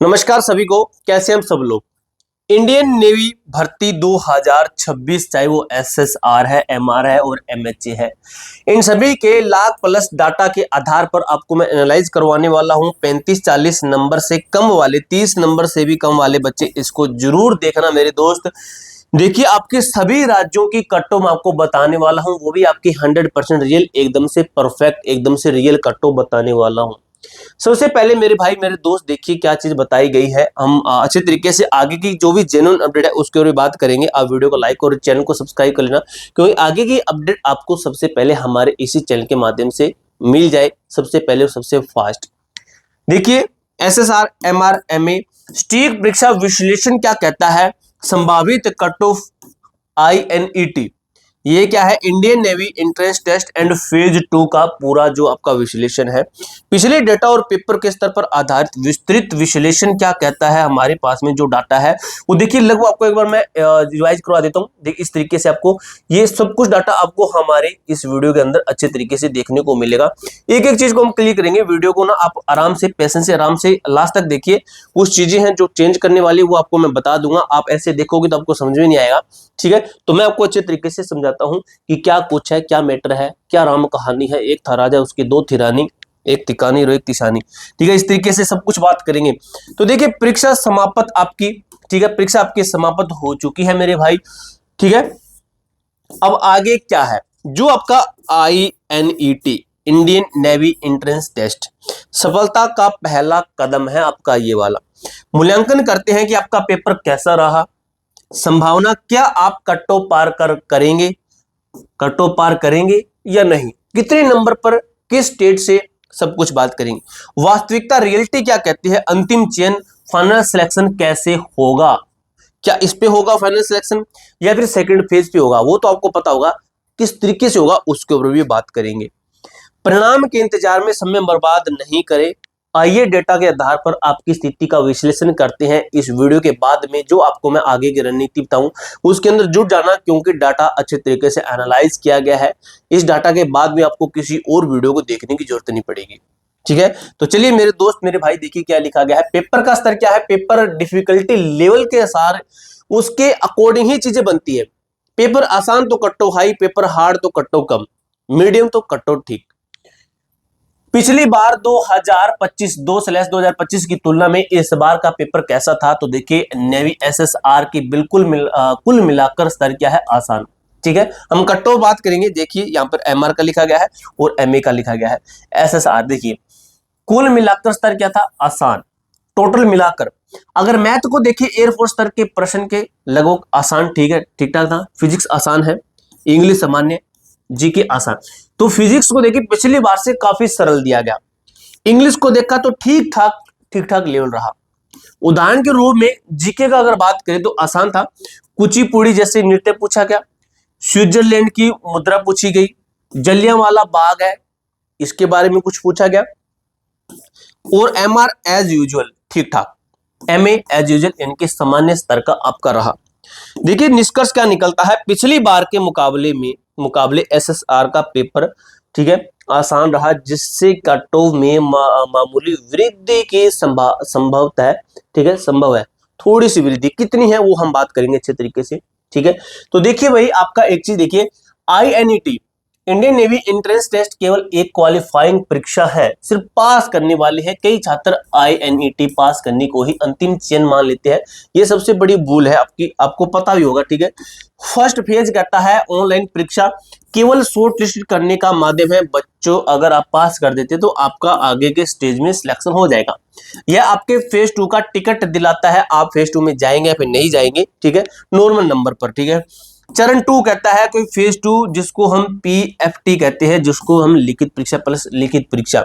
नमस्कार सभी को। कैसे हम सब लोग। इंडियन नेवी भर्ती 2026 चाहे वो एसएसआर है, एमआर है और एमएचए है, इन सभी के लाख प्लस डाटा के आधार पर आपको मैं एनालाइज करवाने वाला हूं। 35-40 नंबर से कम वाले, 30 नंबर से भी कम वाले बच्चे इसको जरूर देखना मेरे दोस्त। देखिए आपके सभी राज्यों की कट ऑफ मैं आपको बताने वाला हूं, वो भी आपकी 100% रियल, एकदम से परफेक्ट, एकदम से रियल कट ऑफ बताने वाला हूं। सबसे पहले मेरे भाई मेरे दोस्त देखिए क्या चीज बताई गई है। हम अच्छे तरीके से आगे की जो भी जेन्युइन अपडेट है उसके ऊपर बात करेंगे। आप वीडियो को लाइक और चैनल को सब्सक्राइब कर लेना, क्योंकि आगे की अपडेट आपको सबसे पहले हमारे इसी चैनल के माध्यम से मिल जाए, सबसे पहले और सबसे फास्ट। देखिए एसएसआर, एमआर, एमए स्टीक परीक्षा विश्लेषण क्या कहता है। संभावित कट ऑफ INET, ये क्या है, Indian navy entrance test and phase 2 का पूरा जो आपका विश्लेषण है, पिछले डेटा और पेपर के स्तर पर आधारित विस्तृत विश्लेषण क्या कहता है। हमारे पास में जो डाटा है वो देखिए, लगभग आपको एक बार मैं रिवाइज करवा देता हूँ। देखिए इस तरीके से आपको ये सब कुछ डाटा आपको हमारे इस वीडियो के अंदर अच्छे तरीके से देखने को मिलेगा। एक एक चीज को हम क्लियर करेंगे। वीडियो को ना आप आराम से, पेशेंस से, आराम से लास्ट तक देखिए। कुछ चीजें हैं जो चेंज करने वाली वो आपको मैं बता दूंगा। आप ऐसे देखोगे तो आपको समझ में नहीं आएगा, ठीक है। तो मैं आपको अच्छे तरीके से समझाता हूं कि क्या कुछ है, क्या मैटर है, क्या राम कहानी है। एक था राजा, उसकी दो थी रानी, एक तिकानी और एक तिशानी, ठीक है। इस तरीके से सब कुछ बात करेंगे। तो देखिए परीक्षा समाप्त आपकी, ठीक है, परीक्षा आपकी समाप्त हो चुकी है मेरे भाई, ठीक है। अब आगे क्या है, जो आपका INET, Indian navy entrance test, सफलता का पहला कदम है आपका ये वाला। मूल्यांकन करते हैं कि आपका पेपर कैसा रहा, संभावना क्या आप कट ऑफ पार करेंगे, कट ऑफ पार करेंगे या नहीं, कितने नंबर पर, किस स्टेट से, सब कुछ बात करेंगे। वास्तविकता, रियलिटी क्या कहती है, अंतिम चयन, फाइनल सिलेक्शन कैसे होगा, क्या इस पे होगा फाइनल सिलेक्शन या फिर सेकंड फेज पे होगा, वो तो आपको पता होगा किस तरीके से होगा, उसके ऊपर भी बात करेंगे। परिणाम के इंतजार में समय बर्बाद नहीं करें। आइए डेटा के आधार पर आपकी स्थिति का विश्लेषण करते हैं। इस वीडियो के बाद में जो आपको मैं आगे की रणनीति बताऊं उसके अंदर जुट जाना, क्योंकि डाटा अच्छे तरीके से एनालाइज किया गया है। इस डाटा के बाद में आपको किसी और वीडियो को देखने की जरूरत नहीं पड़ेगी, ठीक है। तो चलिए मेरे दोस्त, मेरे भाई, देखिए क्या लिखा गया है। पेपर का स्तर क्या है, पेपर डिफिकल्टी लेवल के अनुसार उसके अकॉर्डिंग ही चीजें बनती है। पेपर आसान तो कट्टो हाई, पेपर हार्ड तो कट्टो कम, मीडियम तो कट्टो ठीक। पिछली बार 2025 की तुलना में इस बार का पेपर कैसा था, तो देखिए नेवी SSR की बिल्कुल कुल मिलाकर स्तर क्या है, आसान, ठीक है। हम कट्टो बात करेंगे। देखिए यहाँ पर MR का लिखा गया है और MA का लिखा गया है। SSR देखिए कुल मिलाकर स्तर क्या था, आसान, टोटल मिलाकर। अगर मैथ को देखिए, एयरफोर्स स्तर के प्रश्न के लगभग आसान, ठीक है, ठीक ठाक था। फिजिक्स आसान है, इंग्लिश सामान्य, जीके आसान। तो फिजिक्स को देखिए पिछली बार से काफी सरल दिया गया। इंग्लिश को देखा तो ठीक ठाक लेवल रहा। उदाहरण के रूप में जीके का अगर बात करें तो आसान था। कुचिपुड़ी जैसे नृत्य पूछा गया, स्विट्जरलैंड की मुद्रा पूछी गई, जलियांवाला बाग है इसके बारे में कुछ पूछा गया, और MR एज यूजुअल ठीक ठाक, MA एज यूजुअल इनके सामान्य स्तर का आपका रहा। देखिए निष्कर्ष क्या निकलता है, पिछली बार के मुकाबले SSR का पेपर, ठीक है, आसान रहा, जिससे कट ऑफ में मामूली वृद्धि की संभवता है, ठीक है, संभव है। थोड़ी सी वृद्धि, कितनी है वो हम बात करेंगे अच्छे तरीके से, ठीक है। तो देखिए भाई आपका एक चीज देखिए, INET, Indian navy entrance test केवल एक क्वालिफाइंग परीक्षा है, सिर्फ पास करने वाली है। कई छात्र INET पास करने को ही अंतिम चयन मान लेते हैं, ये सबसे बड़ी भूल है आपकी, आपको पता भी होगा, ठीक है। फर्स्ट फेज कहता है ऑनलाइन परीक्षा केवल शॉर्ट लिस्ट करने का माध्यम है। बच्चों अगर आप पास कर देते तो आपका आगे के स्टेज में सिलेक्शन हो जाएगा। यह आपके फेज 2 का टिकट दिलाता है, आप फेज 2 में जाएंगे या फिर नहीं जाएंगे, ठीक है, नॉर्मल नंबर पर, ठीक है। चरण 2 कहता है कोई फेज 2 जिसको हम PFT कहते हैं, जिसको हम लिखित परीक्षा प्लस लिखित परीक्षा,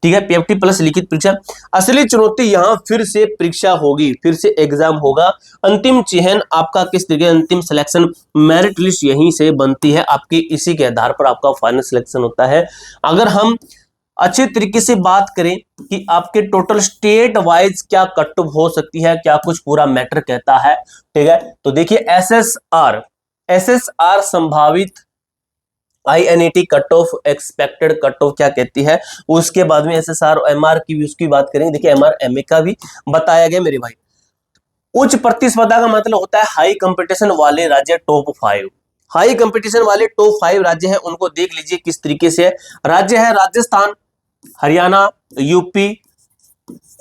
ठीक है, PFT प्लस लिखित परीक्षा। असली चुनौती यहाँ फिर से परीक्षा होगी, फिर से एग्जाम होगा। अंतिम चयन आपका किस तरीके, अंतिम सिलेक्शन मेरिट लिस्ट यहीं से बनती है आपकी, इसी के आधार पर आपका फाइनल सिलेक्शन होता है। अगर हम अच्छे तरीके से बात करें कि आपके टोटल स्टेट वाइज क्या कट ऑफ हो सकती है, क्या कुछ पूरा मैटर कहता है, ठीक है। तो देखिए SSR संभावित INET cut off, expected cut off क्या कहती है। उसके बाद में SSR और MR की भी उसकी बात करेंगे। देखिए MR MA का भी बताया गया मेरे भाई। उच्च प्रतिस्पर्धा का मतलब होता है हाई कंपटीशन वाले राज्य, टॉप 5। हाई कंपटीशन वाले टॉप 5 राज्य हैं, उनको देख लीजिए किस तरीके से है। राज्य है राजस्थान, हरियाणा, यूपी,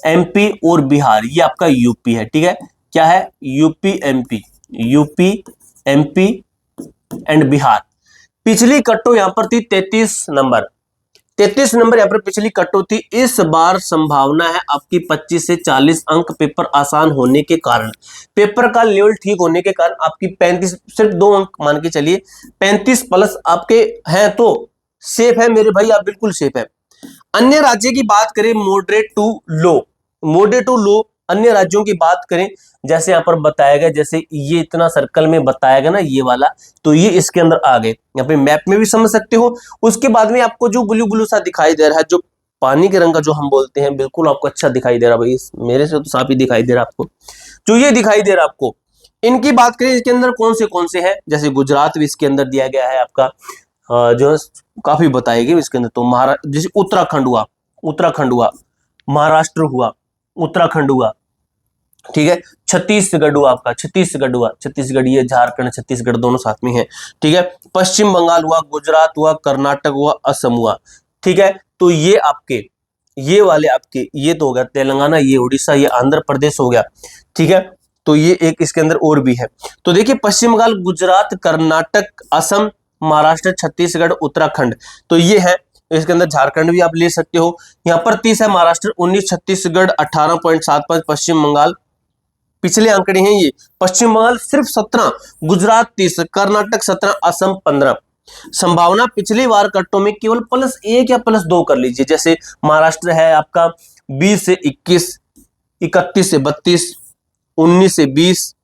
MP और बिहार। ये आपका यूपी है, ठीक है। क्या है? UP MP and Bihar. पिछली कट्टो यहां पर थी 33 नंबर, 33 नंबर यहां पर पिछली कट्टो थी। इस बार संभावना है आपकी 25 से 40 अंक, पेपर आसान होने के कारण, पेपर का लेवल ठीक होने के कारण आपकी 35, सिर्फ 2 अंक मान के चलिए, 35 प्लस आपके हैं तो सेफ है मेरे भाई, आप बिल्कुल सेफ है। अन्य राज्य की बात करें, moderate to low, moderate to low अन्य राज्यों की बात करें, जैसे यहां पर बताया गया, जैसे ये इतना सर्कल में बताया गया ना ये वाला, तो ये इसके अंदर आ गए, यहाँ पे मैप में भी समझ सकते हो। उसके बाद में आपको जो ब्लू ब्लू सा दिखाई दे रहा है, जो पानी के रंग का जो हम बोलते हैं, बिल्कुल आपको अच्छा दिखाई दे रहा भाई, मेरे से तो साफ ही दिखाई दे रहा आपको, जो ये दिखाई दे रहा आपको। इनकी बात करें, इसके अंदर कौन से हैं, जैसे गुजरात भी इसके अंदर दिया गया है आपका, जो काफी बताएगी इसके अंदर। तो महाराष्ट्र, जैसे उत्तराखंड हुआ, महाराष्ट्र हुआ, उत्तराखंड हुआ, ठीक है। छत्तीसगढ़ हुआ आपका, छत्तीसगढ़, ये झारखंड छत्तीसगढ़ दोनों साथ में है, ठीक है। पश्चिम बंगाल हुआ, गुजरात हुआ, कर्नाटक हुआ, असम हुआ, ठीक है। तो ये आपके, ये वाले आपके, ये तो हो गया तेलंगाना, ये उड़ीसा, ये आंध्र प्रदेश हो गया, ठीक है। तो ये एक इसके अंदर और भी है। तो देखिए पश्चिम बंगाल, गुजरात, कर्नाटक, असम, महाराष्ट्र, छत्तीसगढ़, उत्तराखंड, तो ये है। इसके अंदर झारखंड भी आप ले सकते हो। यहाँ पर 30 है महाराष्ट्र, 19 छत्तीसगढ़, 18.75 पश्चिम बंगाल, पिछले आंकड़े हैं ये। पश्चिम बंगाल सिर्फ 17, गुजरात 30, कर्नाटक 17, असम 15। संभावना पिछली बार कट्टों में केवल +1 या +2 कर लीजिए, जैसे महाराष्ट्र है आपका 20 से 21, 31 से 32, 19 से 20,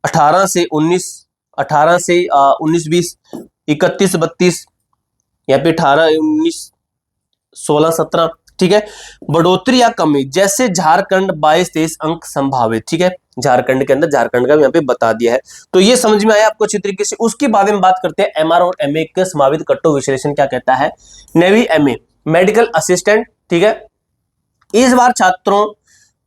18 से 19, 18 से 19 20, 31 32, यहाँ पे 18 19 16 17, ठीक है। बढ़ोतरी या कमी, जैसे झारखंड 22-23 अंक संभावित, ठीक है। झारखंड के अंदर, झारखंड का यहाँ पे बता दिया है। तो ये समझ में आया आपको अच्छी तरीके से। उसके बाद में बात करते हैं MR और MA के संभावित कट्टो विश्लेषण क्या कहता है। नेवी MA मेडिकल असिस्टेंट, ठीक है। इस बार छात्रों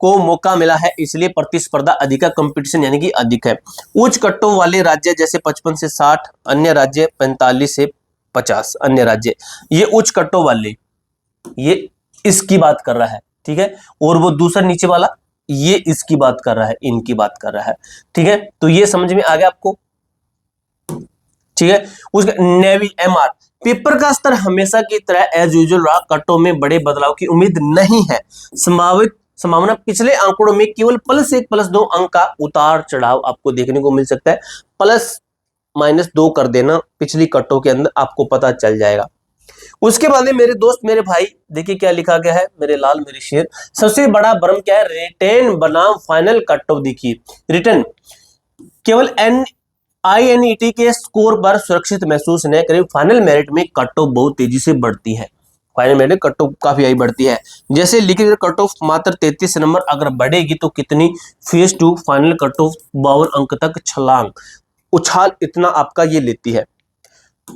को मौका मिला है, इसलिए प्रतिस्पर्धा अधिक, कंपटीशन यानी कि अधिक है। उच्च कट्टों वाले राज्य जैसे 55 से 60, अन्य राज्य 45 से 50, अन्य राज्य, ये उच्च कट्टों वाले, ये इसकी बात कर रहा है, ठीक है। और वो दूसरा नीचे वाला, ये इसकी बात कर रहा है, इनकी बात कर रहा है, ठीक है। तो ये समझ में आ गया आपको, ठीक है। उसका नेवी MR, पेपर का स्तर हमेशा की तरह एज यूजुअल रहा, कट्टों में बड़े बदलाव की उम्मीद नहीं है। संभावना पिछले आंकड़ों में केवल +1 +2 अंक का उतार चढ़ाव आपको देखने को मिल सकता है। ±2 कर देना पिछली कट्टों के अंदर, आपको पता चल जाएगा। उसके बाद में मेरे दोस्त मेरे भाई, देखिए क्या लिखा गया है, मेरे लाल मेरे शेर। सबसे बड़ा भ्रम क्या है, रिटेन बनाम फाइनल कट ऑफ। देखिए रिटर्न केवल INET के स्कोर पर सुरक्षित महसूस न करें, फाइनल मेरिट में कट ऑफ बहुत तेजी से बढ़ती है, फाइनल मेरिट कट ऑफ काफी आई बढ़ती है। जैसे लिखिए कट ऑफ मात्र 33 नंबर, अगर बढ़ेगी तो कितनी, फेज 2 फाइनल कट ऑफ 52 अंक तक छलांग, उछाल इतना आपका ये लेती है।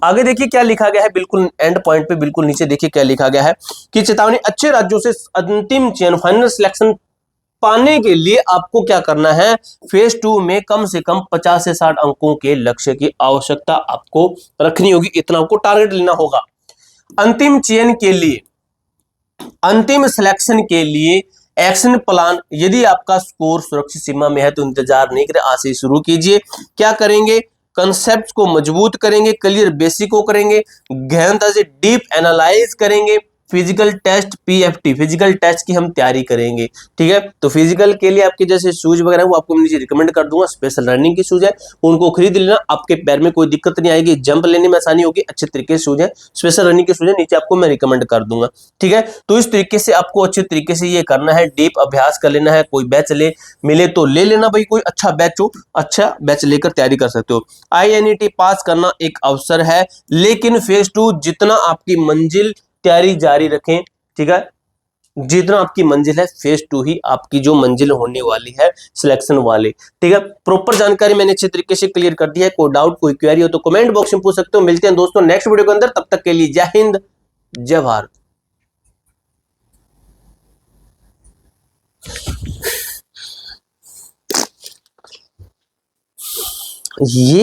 आगे देखिए क्या लिखा गया है, बिल्कुल एंड पॉइंट पे बिल्कुल नीचे देखिए क्या लिखा गया है कि चेतावनी, अच्छे राज्यों से अंतिम चयन फाइनल सिलेक्शन पाने के लिए आपको क्या करना है, फेज 2 में कम से कम 50 से 60 अंकों के लक्ष्य की आवश्यकता आपको रखनी होगी, इतना आपको टारगेट लेना होगा। अंतिम चयन के लिए, अंतिम सिलेक्शन के लिए एक्शन प्लान, यदि आपका स्कोर सुरक्षित सीमा में है तो इंतजार नहीं करें, आज से शुरू कीजिए। क्या करेंगे, कंसेप्ट को मजबूत करेंगे, क्लियर बेसिक को करेंगे, गहनता से डीप एनालाइज करेंगे, physical test PFT physical test की हम तैयारी करेंगे, ठीक है। तो फिजिकल के लिए आपके जैसे शूज वगैरह वो आपको नीचे रिकमेंड कर दूंगा, स्पेशल रनिंग की शूज है, उनको खरीद लेना, आपके पैर में कोई दिक्कत नहीं आएगी, जंप लेने में आसानी होगी, अच्छे तरीके से शूज है, स्पेशल रनिंग के शूज है, नीचे आपको मैं रिकमेंड कर दूंगा, ठीक है। तो इस तरीके से आपको अच्छे तरीके से ये करना है, डीप अभ्यास कर लेना है। कोई बैच मिले तो ले लेना भाई, कोई अच्छा बैच हो, अच्छा बैच लेकर तैयारी कर सकते हो। INET पास करना एक अवसर है, लेकिन फेज 2 जितना आपकी मंजिल, तैयारी जारी रखें, ठीक है। जितना आपकी मंजिल है फेज 2 ही आपकी जो मंजिल होने वाली है सिलेक्शन वाली। ठीक है, प्रॉपर जानकारी मैंने अच्छे तरीके से क्लियर कर दिया है। कोई डाउट कोई क्वेरी हो तो कमेंट बॉक्स में पूछ सकते हो। मिलते हैं दोस्तों नेक्स्ट वीडियो के अंदर, तब तक के लिए जय हिंद जय भारत। ये